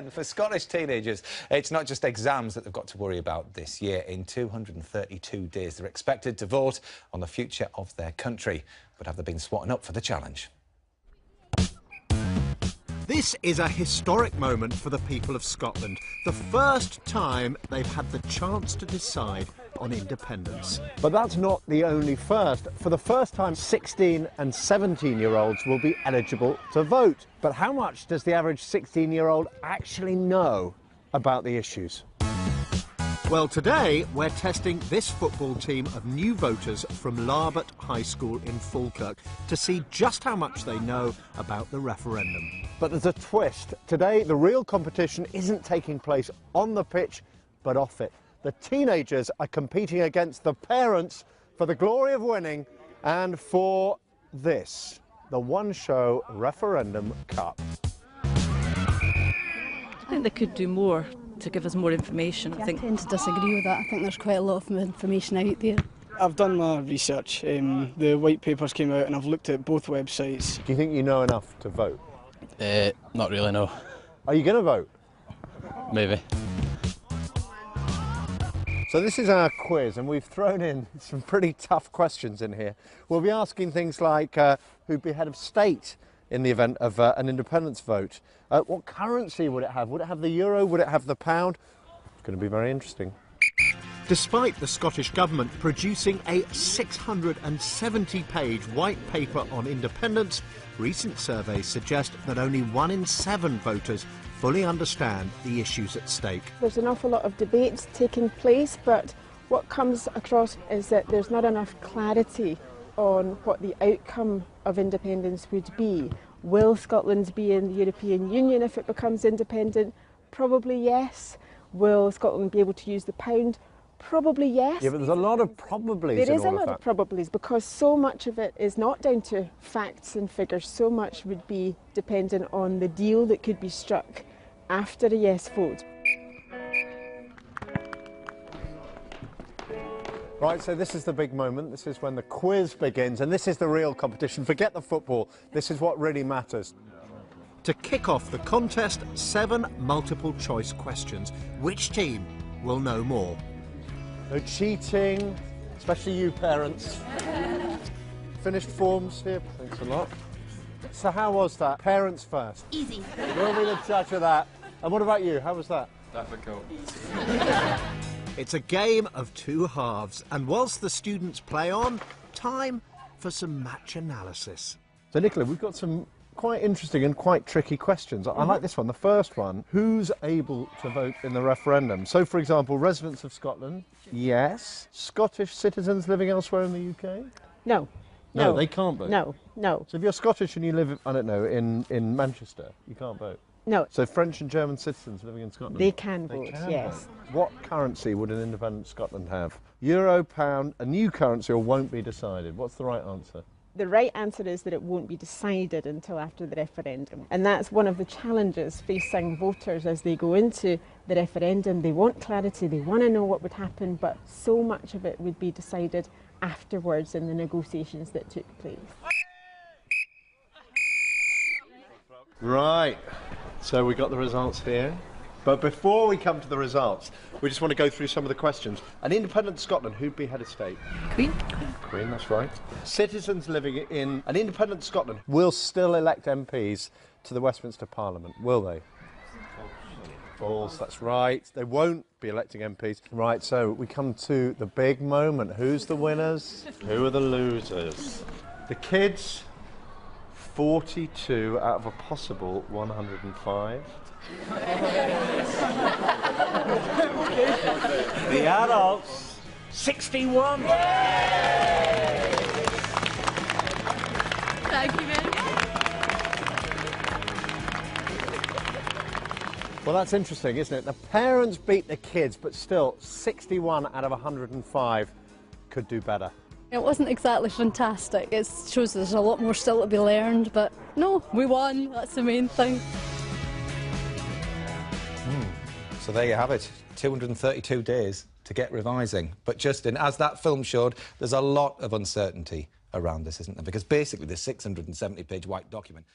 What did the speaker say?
And for Scottish teenagers, it's not just exams that they've got to worry about this year. In 232 days, they're expected to vote on the future of their country. But have they been swatting up for the challenge? This is a historic moment for the people of Scotland. The first time they've had the chance to decide on independence. But that's not the only first. For the first time, 16 and 17-year-olds will be eligible to vote. But how much does the average 16-year-old actually know about the issues? Well, today we're testing this football team of new voters from Rowlatt High School in Falkirk to see just how much they know about the referendum. But there's a twist. Today, the real competition isn't taking place on the pitch, but off it. The teenagers are competing against the parents for the glory of winning and for this, the One Show Referendum Cup. I think they could do more to give us more information. I tend to disagree with that. I think there's quite a lot of information out there. I've done my research. The white papers came out and I've looked at both websites. Do you think you know enough to vote? Not really, no. Are you going to vote? Maybe. So this is our quiz, and we've thrown in some pretty tough questions in here. We'll be asking things like who'd be head of state in the event of an independence vote. What currency would it have? Would it have the euro? Would it have the pound? It's going to be very interesting. Despite the Scottish Government producing a 670-page white paper on independence, recent surveys suggest that only 1 in 7 voters fully understand the issues at stake. There's an awful lot of debates taking place, but what comes across is that there's not enough clarity on what the outcome of independence would be. Will Scotland be in the European Union if it becomes independent? Probably yes. Will Scotland be able to use the pound? Probably yes. Yeah, but there's a lot of probablys. There is a lot of probablys because so much of it is not down to facts and figures. So much would be dependent on the deal that could be struck after a yes vote. Right, so this is the big moment. This is when the quiz begins, and this is the real competition. Forget the football. This is what really matters. To kick off the contest, 7 multiple-choice questions. Which team will know more? No cheating, especially you parents. Finished forms here, thanks a lot. So how was that? Parents first. Easy. We'll be the judge of that. And what about you? How was that? Difficult. It's a game of 2 halves, and whilst the students play on, time for some match analysis. So Nicola, we've got some quite interesting and quite tricky questions. I like this one. The first one, who's able to vote in the referendum? So, for example, residents of Scotland, yes. Scottish citizens living elsewhere in the UK? No. No, they can't vote? No, no. So if you're Scottish and you live, I don't know, in Manchester, you can't vote? No. So French and German citizens living in Scotland? They can vote, yes. Vote. What currency would an independent Scotland have? Euro, pound, a new currency, or won't be decided? What's the right answer? The right answer is that it won't be decided until after the referendum. And that's one of the challenges facing voters as they go into the referendum. They want clarity, they want to know what would happen, but so much of it would be decided afterwards in the negotiations that took place. Right, so we got the results here. But before we come to the results, we just want to go through some of the questions. An independent Scotland, who'd be head of state? Queen. Queen, that's right. Citizens living in an independent Scotland will still elect MPs to the Westminster Parliament, will they? False, that's right. They won't be electing MPs. Right, so we come to the big moment. Who's the winners? Who are the losers? The kids, 42 out of a possible 105. The adults, 61. Thank you, man. Well, that's interesting, isn't it? The parents beat the kids, but still, 61 out of 105 could do better. It wasn't exactly fantastic. It shows there's a lot more still to be learned, but no, we won. That's the main thing. So there you have it, 232 days to get revising. But Justin, as that film showed, there's a lot of uncertainty around this, isn't there? Because basically the 670-page white document